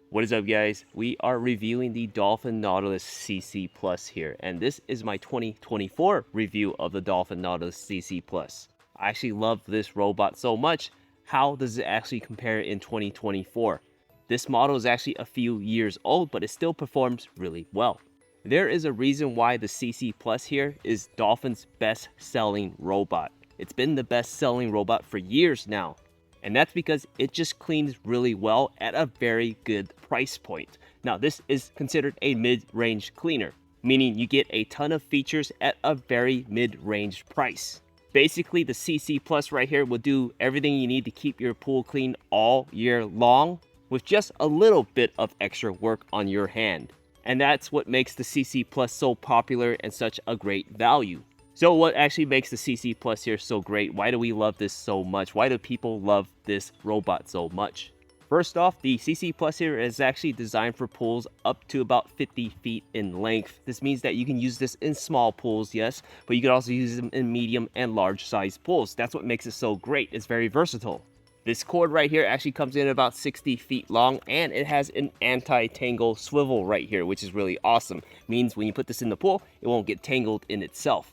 What is up, guys? We are reviewing the Dolphin Nautilus CC Plus here, and this is my 2024 review of the Dolphin Nautilus CC Plus. I actually love this robot so much. How does it actually compare in 2024? This model is actually a few years old, but it still performs really well. There is a reason why the CC Plus here is Dolphin's best-selling robot. It's been the best-selling robot for years now. And that's because it just cleans really well at a very good price point. Now, this is considered a mid-range cleaner, meaning you get a ton of features at a very mid-range price. Basically, the CC Plus right here will do everything you need to keep your pool clean all year long with just a little bit of extra work on your hand. And that's what makes the CC Plus so popular and such a great value. So what actually makes the CC Plus here so great? Why do we love this so much? Why do people love this robot so much? First off, the CC Plus here is actually designed for pools up to about 50 feet in length. This means that you can use this in small pools, yes, but you can also use them in medium and large size pools. That's what makes it so great. It's very versatile. This cord right here actually comes in about 60 feet long, and it has an anti-tangle swivel right here, which is really awesome. Means when you put this in the pool, it won't get tangled in itself.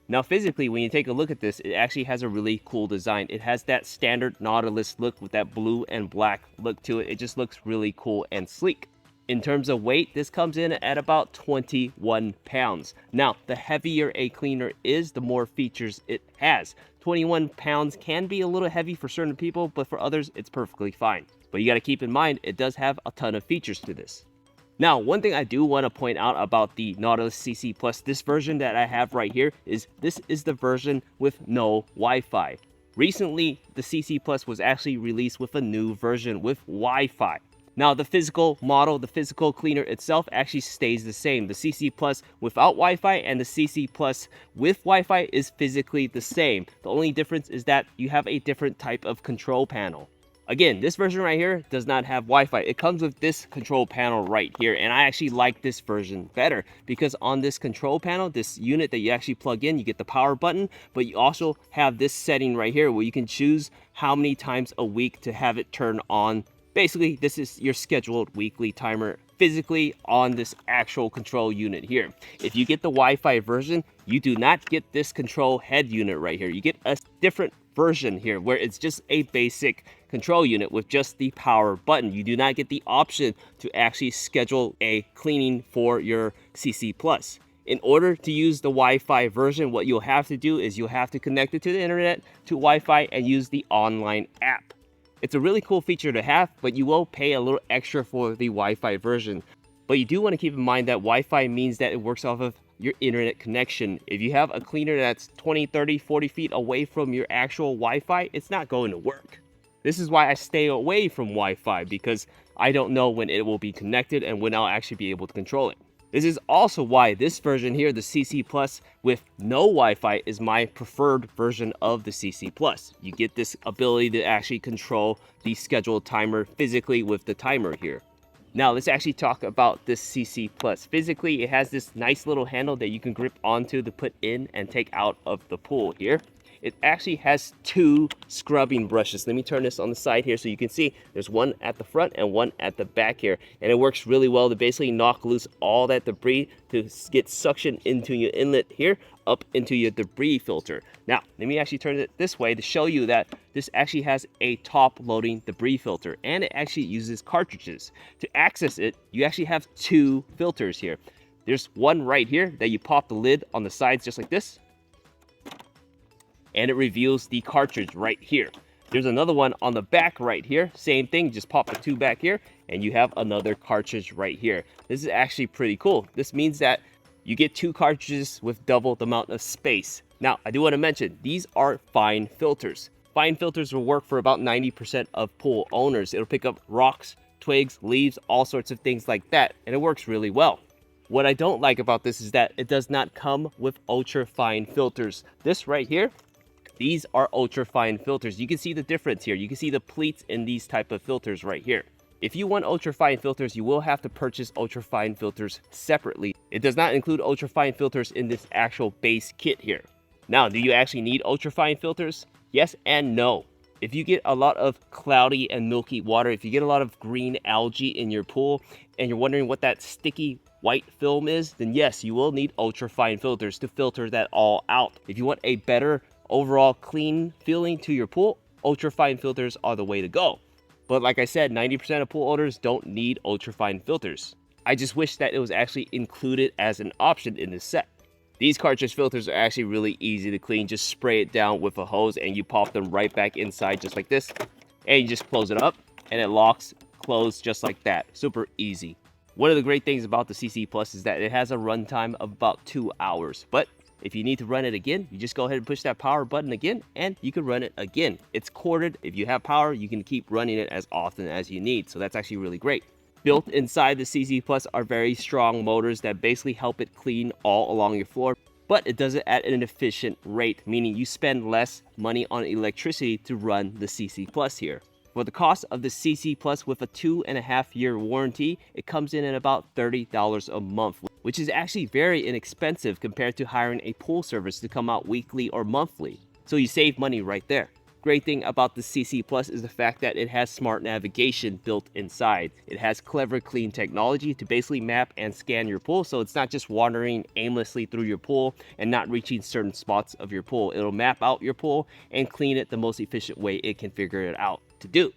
Now physically, when you take a look at this, it actually has a really cool design. It has that standard Nautilus look with that blue and black look to it. It just looks really cool and sleek. In terms of weight, this comes in at about 21 pounds. Now, the heavier a cleaner is, the more features it has. 21 pounds can be a little heavy for certain people, but for others, it's perfectly fine. But you gotta keep in mind, it does have a ton of features to this. Now, one thing I do want to point out about the Nautilus CC Plus, this version that I have right here, this is the version with no Wi-Fi. Recently, the CC Plus was actually released with a new version with Wi-Fi. Now, the physical model, the physical cleaner itself actually stays the same. The CC Plus without Wi-Fi and the CC Plus with Wi-Fi is physically the same. The only difference is that you have a different type of control panel. Again, this version right here does not have Wi-Fi. It comes with this control panel right here, and I actually like this version better because on this control panel, this unit that you actually plug in, you get the power button, but you also have this setting right here where you can choose how many times a week to have it turn on. Basically, this is your scheduled weekly timer physically on this actual control unit here. If you get the Wi-Fi version, you do not get this control head unit right here. You get a different version here where it's just a basic control unit with just the power button. You do not get the option to actually schedule a cleaning for your CC Plus. In order to use the Wi-Fi version, what you'll have to do is you'll have to connect it to the internet, to Wi-Fi, and use the online app. It's a really cool feature to have, but you will pay a little extra for the Wi-Fi version. But you do want to keep in mind that Wi-Fi means that it works off of your internet connection. If you have a cleaner that's 20, 30, 40 feet away from your actual Wi-Fi, it's not going to work. This is why I stay away from Wi-Fi, because I don't know when it will be connected and when I'll actually be able to control it. This is also why this version here, the CC Plus with no Wi-Fi, is my preferred version of the CC Plus. You get this ability to actually control the scheduled timer physically with the timer here. Now let's actually talk about this CC Plus. Physically, it has this nice little handle that you can grip onto to put in and take out of the pool here. It actually has two scrubbing brushes. Let me turn this on the side here so you can see there's one at the front and one at the back here. And it works really well to basically knock loose all that debris to get suction into your inlet here up into your debris filter. Now, let me actually turn it this way to show you that this actually has a top loading debris filter and it actually uses cartridges. To access it, you actually have two filters here. There's one right here that you pop the lid on the sides just like this, and it reveals the cartridge right here. There's another one on the back right here. Same thing, just pop the two back here, and you have another cartridge right here. This is actually pretty cool. This means that you get two cartridges with double the amount of space. Now, I do want to mention, these are fine filters. Fine filters will work for about 90% of pool owners. It'll pick up rocks, twigs, leaves, all sorts of things like that, and it works really well. What I don't like about this is that it does not come with ultra fine filters. This right here, these are ultra fine filters. You can see the difference here. You can see the pleats in these type of filters right here. If you want ultra fine filters, you will have to purchase ultra fine filters separately. It does not include ultra fine filters in this actual base kit here. Now, do you actually need ultra fine filters? Yes and no. If you get a lot of cloudy and milky water, if you get a lot of green algae in your pool, and you're wondering what that sticky white film is, then yes, you will need ultra-fine filters to filter that all out. If you want a better overall clean feeling to your pool, ultra-fine filters are the way to go. But like I said, 90% of pool owners don't need ultra-fine filters. I just wish that it was actually included as an option in this set. These cartridge filters are actually really easy to clean. Just spray it down with a hose and you pop them right back inside just like this. And you just close it up and it locks closed just like that. Super easy. One of the great things about the CC Plus is that it has a runtime of about 2 hours. But if you need to run it again, you just go ahead and push that power button again and you can run it again. It's corded. If you have power, you can keep running it as often as you need. So that's actually really great. Built inside the CC Plus are very strong motors that basically help it clean all along your floor, but it does it at an efficient rate, meaning you spend less money on electricity to run the CC Plus here. For the cost of the CC Plus with a 2.5-year warranty, it comes in at about $30 a month, which is actually very inexpensive compared to hiring a pool service to come out weekly or monthly. So you save money right there. Great thing about the CC Plus is the fact that it has smart navigation built inside. It has clever clean technology to basically map and scan your pool, so it's not just wandering aimlessly through your pool and not reaching certain spots of your pool. It'll map out your pool and clean it the most efficient way it can figure it out to do.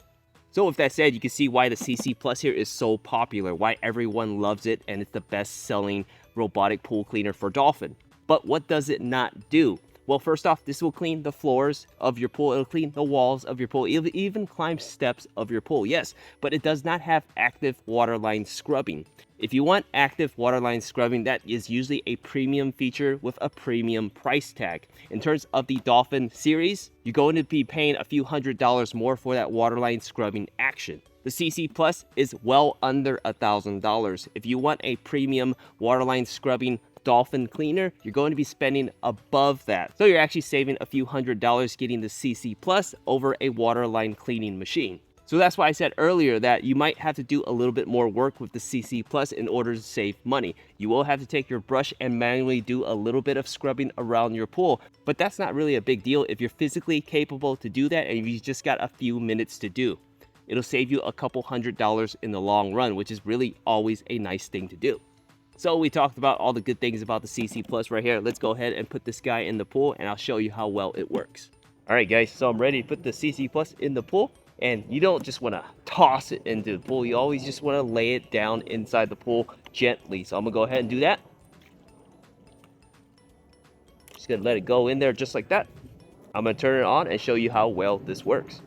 So with that said, you can see why the CC Plus here is so popular, why everyone loves it, and it's the best selling robotic pool cleaner for Dolphin. But what does it not do? Well, first off, this will clean the floors of your pool. It'll clean the walls of your pool. It'll even climb steps of your pool, yes. But it does not have active waterline scrubbing. If you want active waterline scrubbing, that is usually a premium feature with a premium price tag. In terms of the Dolphin series, you're going to be paying a few $100s more for that waterline scrubbing action. The CC Plus is well under $1,000. If you want a premium waterline scrubbing Dolphin cleaner, you're going to be spending above that. So you're actually saving a few $100s getting the CC Plus over a waterline cleaning machine. So that's why I said earlier that you might have to do a little bit more work with the CC Plus in order to save money. You will have to take your brush and manually do a little bit of scrubbing around your pool, but that's not really a big deal if you're physically capable to do that and you just got a few minutes to do. It'll save you a couple $100s in the long run, which is really always a nice thing to do. So we talked about all the good things about the CC Plus right here. Let's go ahead and put this guy in the pool and I'll show you how well it works. All right guys, so I'm ready to put the CC Plus in the pool, and you don't just want to toss it into the pool. You always just want to lay it down inside the pool gently. So I'm gonna go ahead and do that. Just gonna let it go in there just like that. I'm gonna turn it on and show you how well this works.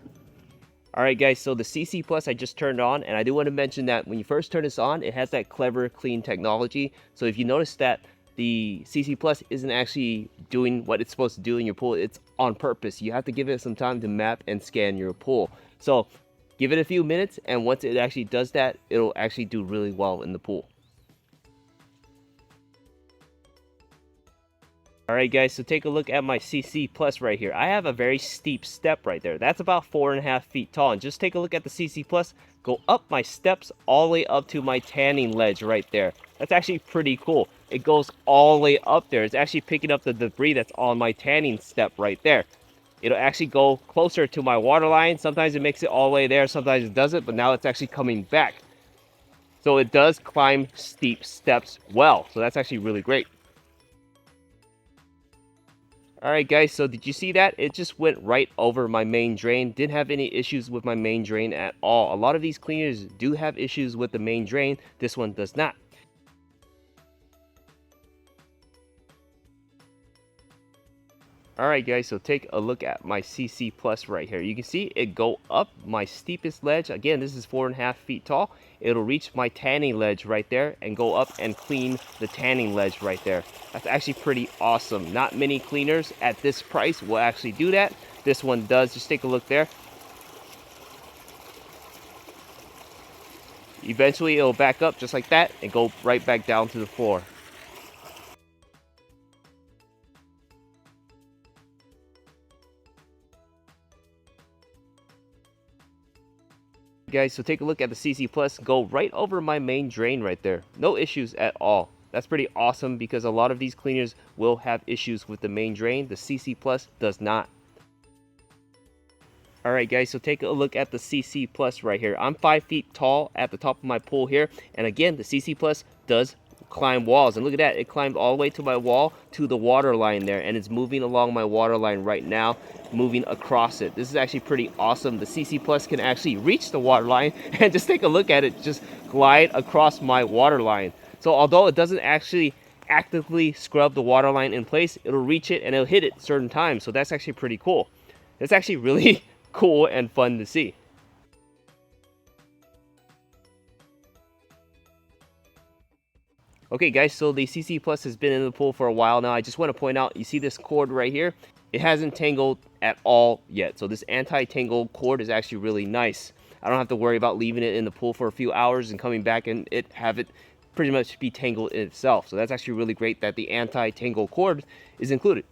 Alright guys, so the CC Plus I just turned on, and I do want to mention that when you first turn this on, it has that clever clean technology. So if you notice that the CC Plus isn't actually doing what it's supposed to do in your pool, it's on purpose. You have to give it some time to map and scan your pool. So give it a few minutes, and once it actually does that, it'll actually do really well in the pool. Alright guys, so take a look at my CC Plus right here. I have a very steep step right there. That's about 4.5 feet tall. And just take a look at the CC Plus. Go up my steps all the way up to my tanning ledge right there. That's actually pretty cool. It goes all the way up there. It's actually picking up the debris that's on my tanning step right there. It'll actually go closer to my water line. Sometimes it makes it all the way there, sometimes it doesn't, but now it's actually coming back. So it does climb steep steps well. So that's actually really great. Alright guys, so did you see that? It just went right over my main drain. Didn't have any issues with my main drain at all. A lot of these cleaners do have issues with the main drain. This one does not. Alright guys, so take a look at my CC Plus right here. You can see it go up my steepest ledge. Again, this is 4.5 feet tall. It'll reach my tanning ledge right there and go up and clean the tanning ledge right there. That's actually pretty awesome. Not many cleaners at this price will actually do that. This one does. Just take a look there. Eventually it'll back up just like that and go right back down to the floor. Guys, so take a look at the CC Plus. Go right over my main drain right there. No issues at all. That's pretty awesome because a lot of these cleaners will have issues with the main drain. The CC Plus does not. Alright guys, so take a look at the CC Plus right here. I'm 5 feet tall at the top of my pool here, and again, the CC Plus does climb walls, and look at that, it climbed all the way to my wall to the water line there, and it's moving along my water line right now, moving across it. This is actually pretty awesome. The CC Plus can actually reach the water line, and just take a look at it just glide across my water line. So although it doesn't actually actively scrub the water line in place, it'll reach it and it'll hit it certain times, so that's actually pretty cool. It's actually really cool and fun to see. Okay guys, so the CC Plus has been in the pool for a while now. I just want to point out, you see this cord right here? It hasn't tangled at all yet. So this anti-tangle cord is actually really nice. I don't have to worry about leaving it in the pool for a few hours and coming back and have it pretty much be tangled in itself. So that's actually really great that the anti-tangle cord is included.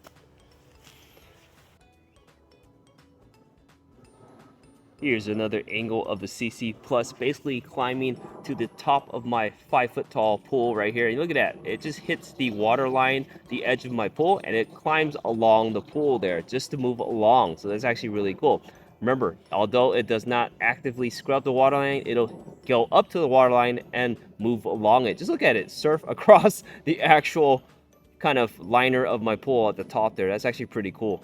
Here's another angle of the CC Plus, basically climbing to the top of my 5-foot tall pool right here. And look at that, it just hits the water line, the edge of my pool, and it climbs along the pool there just to move along. So that's actually really cool. Remember, although it does not actively scrub the water line, it'll go up to the water line and move along it. Just look at it, surf across the actual kind of liner of my pool at the top there. That's actually pretty cool.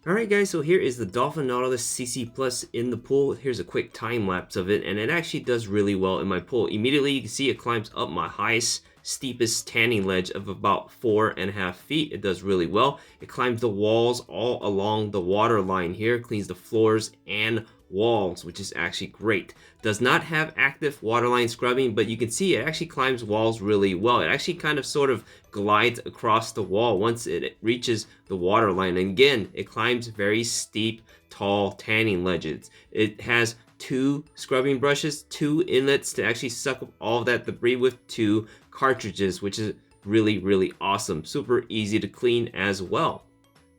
Alright guys, so here is the Dolphin Nautilus CC Plus in the pool. Here's a quick time lapse of it, and it actually does really well in my pool. Immediately you can see it climbs up my highest, steepest tanning ledge of about 4.5 feet. It does really well. It climbs the walls all along the water line here, cleans the floors and walls, which is actually great. Does not have active waterline scrubbing, but you can see it actually climbs walls really well. It actually kind of sort of glides across the wall once it reaches the waterline. And again, it climbs very steep, tall tanning ledges. It has 2 scrubbing brushes, 2 inlets to actually suck up all of that debris with 2 cartridges, which is really, really awesome. Super easy to clean as well.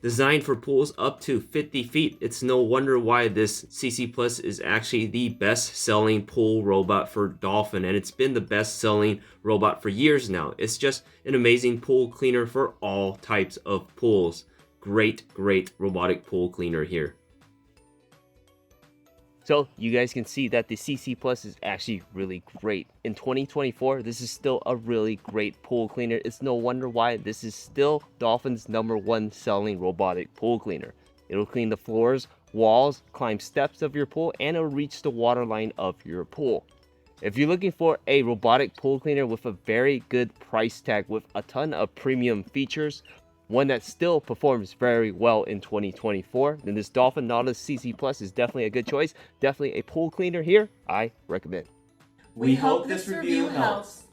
Designed for pools up to 50 feet, it's no wonder why this CC Plus is actually the best-selling pool robot for Dolphin, and it's been the best-selling robot for years now. It's just an amazing pool cleaner for all types of pools. Great, great robotic pool cleaner here. So you guys can see that the CC Plus is actually really great. In 2024, this is still a really great pool cleaner. It's no wonder why this is still Dolphin's #1 selling robotic pool cleaner. It'll clean the floors, walls, climb steps of your pool, and it'll reach the water line of your pool. If you're looking for a robotic pool cleaner with a very good price tag with a ton of premium features, one that still performs very well in 2024, then this Dolphin Nautilus CC Plus is definitely a good choice. Definitely a pool cleaner here I recommend. We hope this review helps.